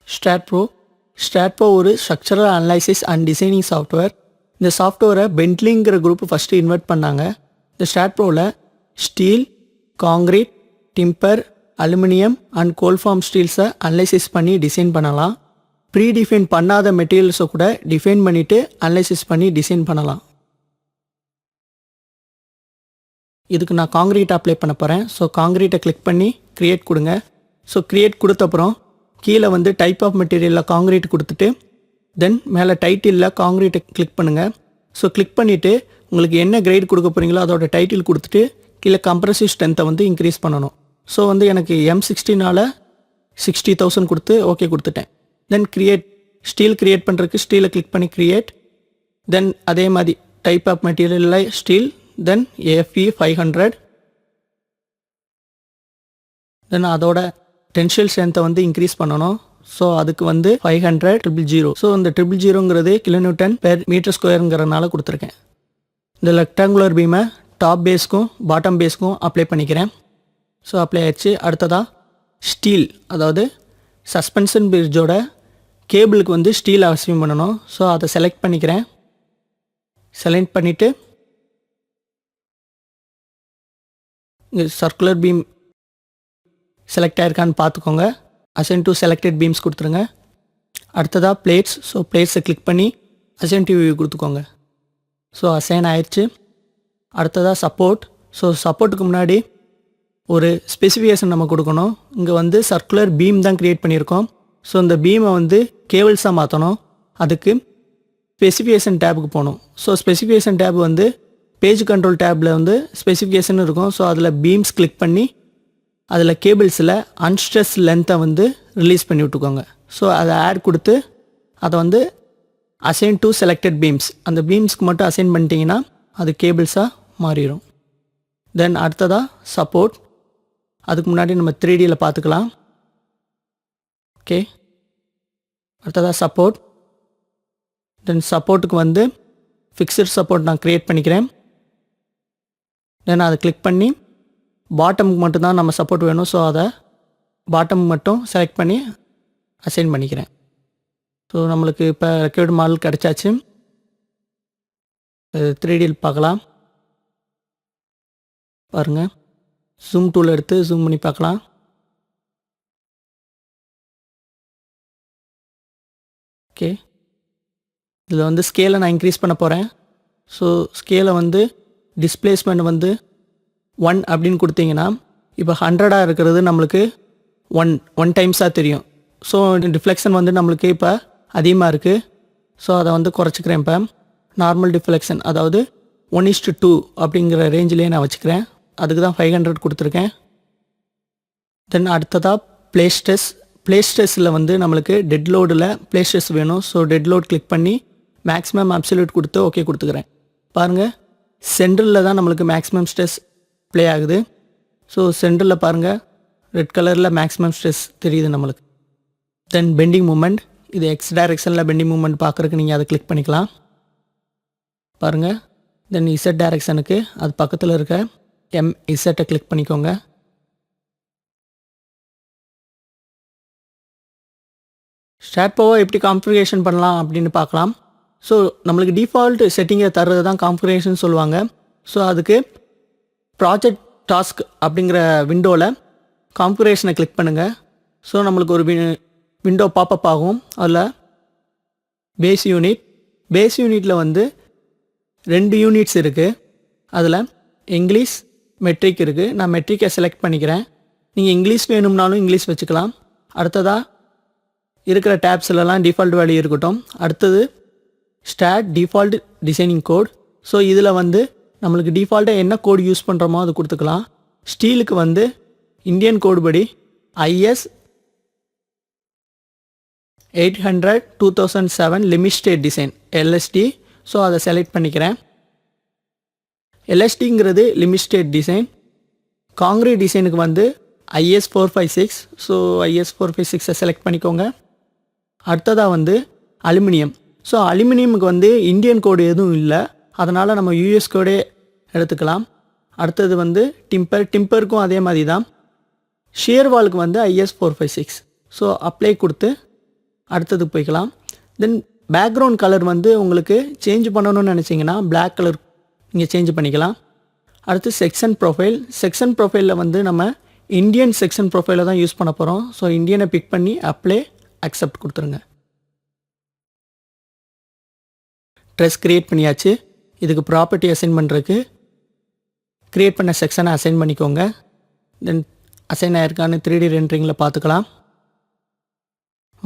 ஸ்ட்ராட்ப்ரோ. STAAD Pro ஒரு structural analysis and designing software. இந்த சாஃப்ட்வேரை பென்ட்லிங்கிற குரூப் ஃபஸ்ட்டு இன்வெர்ட் பண்ணாங்க. இந்த ஸ்ட்ராட்ப்ரோவில் steel, concrete, timber, aluminium and cold form ஸ்டீல்ஸை அனலைசிஸ் பண்ணி டிசைன் பண்ணலாம். ப்ரீ டிஃபைன் பண்ணாத மெட்டீரியல்ஸை கூட டிஃபைன் பண்ணிவிட்டு அனலைசிஸ் பண்ணி டிசைன் பண்ணலாம். இதுக்கு நான் காங்க்ரீட் அப்ளை பண்ண போகிறேன். ஸோ காங்க்ரீட்டை கிளிக் பண்ணி க்ரியேட் கொடுங்க. ஸோ க்ரியேட் கொடுத்தப்புறம் கீழே வந்து டைப் ஆஃப் மெட்டீரியலில் காங்க்ரீட் கொடுத்துட்டு தென் மேலே டைட்டிலில் காங்க்ரீட்டை கிளிக் பண்ணுங்கள். ஸோ கிளிக் பண்ணிவிட்டு உங்களுக்கு என்ன கிரேட் கொடுக்க போகிறீங்களோ அதோட டைட்டில் கொடுத்துட்டு கீழே கம்ப்ரசிவ் ஸ்ட்ரென்த்தை வந்து இன்க்ரீஸ் பண்ணணும். ஸோ வந்து எனக்கு M16 60,000 கொடுத்து ஓகே கொடுத்துட்டேன். தென் க்ரியேட் ஸ்டீல் க்ரியேட் பண்ணுறதுக்கு ஸ்டீலை கிளிக் பண்ணி க்ரியேட். தென் அதே மாதிரி டைப் ஆஃப் மெட்டீரியலில் ஸ்டீல், தென் AFE 500. தென் அதோட டென்ஷியல் ஸ்ட்ரென்த்தை வந்து இன்க்ரீஸ் பண்ணணும். ஸோ அதுக்கு வந்து 500 000. ஸோ இந்த 000ங்கிறது கிலோநியூட்டன் பெர் மீட்டர் ஸ்கொயருங்கிறனால கொடுத்துருக்கேன். இந்த ரெக்டாங்குலர் பீமை டாப் பேஸ்க்கும் பாட்டம் பேஸ்க்கும் அப்ளை பண்ணிக்கிறேன். ஸோ அப்ளை ஆயிடுச்சு. அடுத்ததாக ஸ்டீல், அதாவது சஸ்பென்ஷன் பிரிட்ஜோட கேபிளுக்கு வந்து ஸ்டீல் அவசியம் பண்ணணும். ஸோ அதை செலக்ட் பண்ணிக்கிறேன். செலக்ட் பண்ணிவிட்டு இங்கே சர்க்குலர் பீம் செலக்ட் ஆயிருக்கான்னு பார்த்துக்கோங்க. அசைன் டு செலக்டட் பீம்ஸ் கொடுத்துருங்க. அடுத்ததாக பிளேட்ஸ். ஸோ பிளேட்ஸை கிளிக் பண்ணி அசைன் டு வியூ கொடுத்துக்கோங்க. ஸோ அசைன் ஆயிடுச்சு. அடுத்ததாக சப்போர்ட். ஸோ சப்போர்ட்டுக்கு முன்னாடி ஒரு ஸ்பெசிஃபிகேஷன் நம்ம கொடுக்கணும். இங்கே வந்து சர்க்குலர் பீம் தான் க்ரியேட் பண்ணியிருக்கோம். ஸோ இந்த பீமை வந்து கேபிள்ஸாக மாற்றணும். அதுக்கு ஸ்பெசிஃபிகேஷன் டேபுக்கு போகணும். ஸோ ஸ்பெசிஃபிகேஷன் டேப் வந்து பேஜ் கண்ட்ரோல் டேப்பில் வந்து ஸ்பெசிஃபிகேஷன் இருக்கும். ஸோ அதில் பீம்ஸ் கிளிக் பண்ணி அதில் கேபிள்ஸில் அன்ஸ்ட்ரெஸ் லென்த்தை வந்து ரிலீஸ் பண்ணி விட்டுக்கோங்க. ஸோ அதை ஆட் கொடுத்து அதை வந்து அசைன் டு செலக்டட் பீம்ஸ், அந்த பீம்ஸ்க்கு மட்டும் அசைன் பண்ணிட்டீங்கன்னா அது கேபிள்ஸாக மாறிடும். தென் அடுத்ததாக சப்போர்ட். அதுக்கு முன்னாடி நம்ம 3Dயில் பார்த்துக்கலாம். ஓகே, அடுத்ததாக சப்போர்ட். தென் சப்போர்ட்டுக்கு வந்து ஃபிக்ஸட் சப்போர்ட் நான் க்ரியேட் பண்ணிக்கிறேன். தென் அதை கிளிக் பண்ணி பாட்டமுக்கு மட்டும்தான் நம்ம சப்போர்ட் வேணும். ஸோ அதை பாட்டம் மட்டும் செலக்ட் பண்ணி அசைன் பண்ணிக்கிறேன். ஸோ நம்மளுக்கு இப்போ ரெக்யூர்டு மாடல் கிடச்சாச்சு. 3Dயில் பார்க்கலாம். பாருங்கள், ஜூம் டூல் எடுத்து ஜூம் பண்ணி பார்க்கலாம். ஓகே, இதில் வந்து ஸ்கேலை நான் இன்க்ரீஸ் பண்ண போகிறேன். ஸோ ஸ்கேலை வந்து டிஸ்பிளேஸ்மெண்ட் வந்து 1 அப்படின்னு கொடுத்தீங்கன்னா இப்போ 100 இருக்கிறது நம்மளுக்கு 1 டைம்ஸாக தெரியும். ஸோ டிஃப்ளெக்ஷன் வந்து நம்மளுக்கு இப்போ அதிகமாக இருக்குது. ஸோ அதை வந்து குறைச்சிக்கிறேன். இப்போ நார்மல் டிஃப்ளெக்ஷன், அதாவது 1:2 அப்படிங்கிற ரேஞ்சிலே நான் வச்சுக்கிறேன். அதுக்கு தான் 500 கொடுத்துருக்கேன். தென் அடுத்ததாக ப்ளே ஸ்ட்ரெஸ். ப்ளே ஸ்ட்ரெஸ்ஸில் வந்து நம்மளுக்கு டெட் லோடில் ப்ளே ஸ்ட்ரெஸ் வேணும். ஸோ டெட் லோட் கிளிக் பண்ணி மேக்ஸிமம் அப்சல்யூட் கொடுத்து ஓகே கொடுத்துக்கிறேன். பாருங்கள், சென்டரில் தான் நம்மளுக்கு மேக்ஸிமம் ஸ்ட்ரெஸ் ப்ளே ஆகுது. ஸோ சென்டரில் பாருங்கள், ரெட் கலரில் மேக்ஸிமம் ஸ்ட்ரெஸ் தெரியுது நம்மளுக்கு. தென் பெண்டிங் மூமெண்ட். இது எக்ஸ் டைரெக்ஷனில் பெண்டிங் மூமெண்ட் பார்க்குறதுக்கு நீங்கள் அதை கிளிக் பண்ணிக்கலாம். பாருங்கள், தென் இசட் டைரெக்ஷனுக்கு அது பக்கத்தில் இருக்க இசட்டை கிளிக் பண்ணிக்கோங்க. ஸ்ட்ராட்ப்ரோவை எப்படி கான்ஃபிகரேஷன் பண்ணலாம் அப்படின்னு பார்க்கலாம். ஸோ நம்மளுக்கு டிஃபால்ட் செட்டிங்கை தர்றது தான் கான்ஃபிகரேஷன் சொல்லுவாங்க. ஸோ அதுக்கு ப்ராஜெக்ட் டாஸ்க் அப்படிங்கிற விண்டோவில் கான்ஃபிகரேஷனை கிளிக் பண்ணுங்கள். ஸோ நம்மளுக்கு ஒரு விண்டோ பாப்பப் ஆகும். அதில் பேஸ் யூனிட்டில் வந்து 2 யூனிட்ஸ் இருக்குது. அதில் இங்கிலீஷ், மெட்ரிக் இருக்குது. நான் மெட்ரிக்கை செலக்ட் பண்ணிக்கிறேன். நீங்கள் இங்கிலீஷ் வேணும்னாலும் இங்கிலீஷ் வச்சுக்கலாம். அடுத்ததாக இருக்கிற டேப்ஸ்லலாம் டிஃபால்ட் வேல்யூ இருக்கட்டும். அடுத்தது start default designing code. So இதில் வந்து நம்மளுக்கு டிஃபால்ட்டாக என்ன கோடு யூஸ் பண்ணுறோமோ அது கொடுத்துக்கலாம். ஸ்டீலுக்கு வந்து இந்தியன் கோடு படி IS 800 2007 limit state design LSD. So அதை செலக்ட் பண்ணிக்கிறேன். LSDங்கிறது லிமிட் ஸ்டேட் டிசைன். காங்க்ரீட் டிசைனுக்கு வந்து IS 456. ஸோ IS 456 செலக்ட் பண்ணிக்கோங்க. அடுத்ததாக வந்து அலுமினியம். ஸோ அலுமினியமுக்கு வந்து இந்தியன் கோடு எதுவும் இல்லை, அதனால் நம்ம US கோடே எடுத்துக்கலாம். அடுத்தது வந்து டிம்பருக்கும் அதே மாதிரி தான். ஷியர் வாலுக்கு வந்து IS 456. ஸோ அப்ளை கொடுத்து அடுத்ததுக்கு போய்க்கலாம். தென் பேக்ரவுண்ட் கலர் வந்து உங்களுக்கு சேஞ்ச் பண்ணணும்னு நினச்சிங்கன்னா பிளாக் கலர் நீங்கள் சேஞ்ச் பண்ணிக்கலாம். அடுத்து செக்ஷன் ப்ரொஃபைல். செக்ஷன் ப்ரொஃபைலில் வந்து நம்ம இந்தியன் செக்ஷன் ப்ரொஃபைலை தான் யூஸ் பண்ண போகிறோம். ஸோ இந்தியனை பிக் பண்ணி அப்ளை அக்செப்ட் கொடுத்துருங்க. ட்ரெஸ் க்ரியேட் பண்ணியாச்சு. இதுக்கு ப்ராப்பர்ட்டி அசைன் பண்ணுறதுக்கு க்ரியேட் பண்ண செக்ஷனை அசைன் பண்ணிக்கோங்க. தென் அசைன் ஆயிருக்கான்னு 3D ரெண்டரிங்கில் பார்த்துக்கலாம்.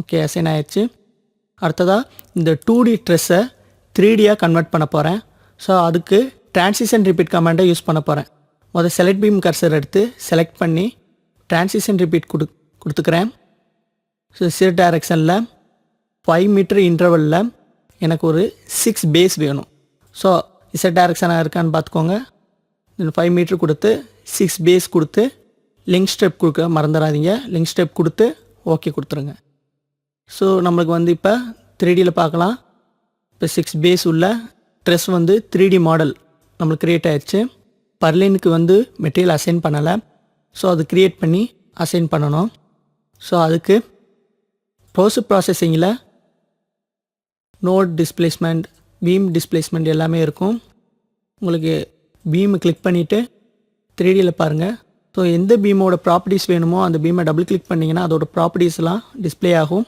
ஓகே, அசைன் ஆயிடுச்சு. அடுத்ததாக இந்த 2D ட்ரெஸ்ஸை 3Dயாக கன்வெர்ட் பண்ண போகிறேன். ஸோ அதுக்கு ட்ரான்சிஷன் ரிப்பீட் கமாண்டை யூஸ் பண்ண போகிறேன். முதல் செலக்ட் பீம் கர்சர் எடுத்து செலக்ட் பண்ணி ட்ரான்சிஷன் ரிப்பீட் கொடுத்துக்கிறேன். ஸோ Z டைரக்ஷனில் 5 மீட்டர் இன்டர்வலில் எனக்கு ஒரு 6 பேஸ் வேணும். ஸோ Z டைரக்ஷனாக இருக்கான்னு பார்த்துக்கோங்க. 5 மீட்டர் கொடுத்து 6 பேஸ் கொடுத்து லிங்க் ஸ்டெப் கொடுக்க மறந்துடாதீங்க. லிங்க் ஸ்டெப் கொடுத்து ஓகே கொடுத்துருங்க. ஸோ நம்மளுக்கு வந்து இப்போ 3Dயில் பார்க்கலாம். இப்போ 6 பேஸ் உள்ள ட்ரெஸ் வந்து 3D மாடல் நம்மளுக்கு க்ரியேட் ஆயிடுச்சு. பர்லினுக்கு வந்து மெட்டீரியல் அசைன் பண்ணலை. ஸோ அது க்ரியேட் பண்ணி அசைன் பண்ணணும். ஸோ அதுக்கு போஸ்ட் ப்ராசஸிங்கில் நோட் டிஸ்பிளேஸ்மெண்ட், பீம் டிஸ்பிளேஸ்மெண்ட் எல்லாமே இருக்கும். உங்களுக்கு பீமை கிளிக் பண்ணிவிட்டு 3Dயில் பாருங்கள். ஸோ எந்த பீமோட ப்ராப்பர்ட்டிஸ் வேணுமோ அந்த பீமை டபுள் கிளிக் பண்ணிங்கன்னா அதோட ப்ராப்பர்ட்டிஸ்லாம் டிஸ்பிளே ஆகும்.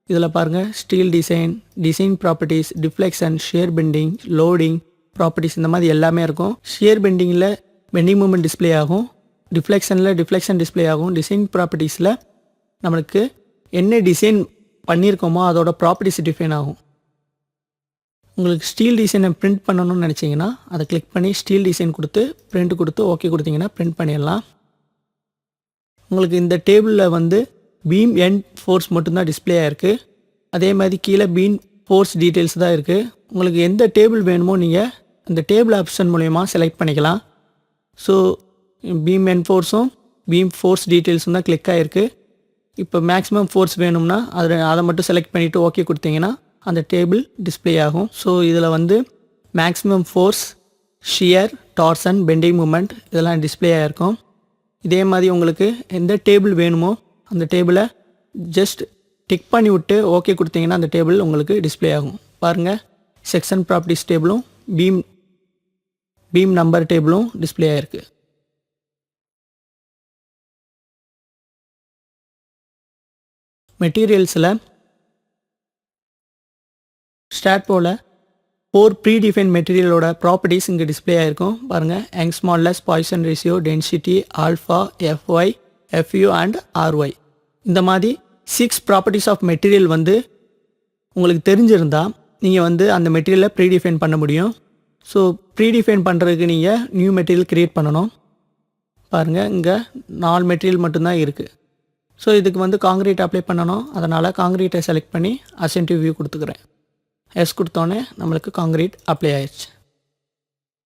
இதில் பாருங்கள், steel design, design properties, deflection, shear bending, loading properties, இந்த மாதிரி எல்லாமே இருக்கும். ஷியர் பெண்டிங்கில் பெண்டிங் மூமெண்ட் டிஸ்பிளே ஆகும். டிஃப்ளெக்ஷனில் டிஃப்ளெக்ஷன் டிஸ்பிளே ஆகும். டிசைன் ப்ராப்பர்ட்டிஸில் நம்மளுக்கு என்ன டிசைன் பண்ணியிருக்கோமோ அதோட ப்ராப்பர்ட்டிஸ் டிஃபைன் ஆகும். உங்களுக்கு ஸ்டீல் டிசைனை பிரிண்ட் பண்ணணும்னு நினச்சிங்கன்னா அதை கிளிக் பண்ணி ஸ்டீல் டிசைன் கொடுத்து பிரிண்ட் கொடுத்து ஓகே கொடுத்தீங்கன்னா பிரிண்ட் பண்ணிடலாம். உங்களுக்கு இந்த டேபிளில் வந்து பீம் எண்ட் ஃபோர்ஸ் மட்டும்தான் டிஸ்பிளே ஆகிருக்கு. அதே மாதிரி கீழே பீம் ஃபோர்ஸ் டீட்டெயில்ஸ் தான் இருக்குது. உங்களுக்கு எந்த டேபிள் வேணுமோ நீங்கள் அந்த டேபிள் ஆப்ஷன் மூலயமா செலக்ட் பண்ணிக்கலாம். ஸோ பீம் எண்ட் ஃபோர்ஸும் பீம் ஃபோர்ஸ் டீட்டெயில்ஸும் தான் கிளிக் ஆகிருக்கு. இப்போ மேக்ஸிமம் ஃபோர்ஸ் வேணும்னா அதை மட்டும் செலக்ட் பண்ணிவிட்டு ஓகே கொடுத்தீங்கன்னா அந்த டேபிள் டிஸ்பிளே ஆகும். ஸோ இதில் வந்து maximum force, shear, torsion, bending moment இதெல்லாம் டிஸ்பிளே ஆகிருக்கும். இதே மாதிரி உங்களுக்கு எந்த டேபிள் வேணுமோ அந்த டேபிளை ஜஸ்ட் டிக் பண்ணி விட்டு ஓகே கொடுத்தீங்கன்னா அந்த டேபிள் உங்களுக்கு டிஸ்பிளே ஆகும். பாருங்கள், செக்ஷன் ப்ராப்பர்ட்டிஸ் டேபிளும் பீம் நம்பர் டேபிளும் டிஸ்பிளே ஆகிருக்கு. மெட்டீரியல்ஸில் ஸ்டாட்போல 4 ப்ரீடிஃபைன் மெட்டீரியலோட ப்ராப்பர்ட்டிஸ் இங்கே டிஸ்பிளே ஆகிருக்கும். பாருங்கள், Young's modulus, Poisson ratio, density, alpha, FY, FU and RY. இந்த மாதிரி 6 ப்ராப்பர்ட்டிஸ் ஆஃப் மெட்டீரியல் வந்து உங்களுக்கு தெரிஞ்சிருந்தால் நீங்கள் வந்து அந்த மெட்டீரியலை ப்ரீடிஃபைன் பண்ண முடியும். ஸோ ப்ரீடிஃபைன் பண்ணுறதுக்கு நீங்கள் நியூ மெட்டீரியல் க்ரியேட் பண்ணணும். பாருங்கள், இங்கே 4 மெட்டீரியல் மட்டும்தான் இருக்குது. ஸோ இதுக்கு வந்து காங்கிரீட் அப்ளை பண்ணணும். அதனால் காங்கிரீட்டை செலக்ட் பண்ணி அசென்டிவ் வியூ கொடுத்துக்கிறேன். எஸ் கொடுத்தோன்னே நம்மளுக்கு காங்கிரீட் அப்ளை ஆயிடுச்சு.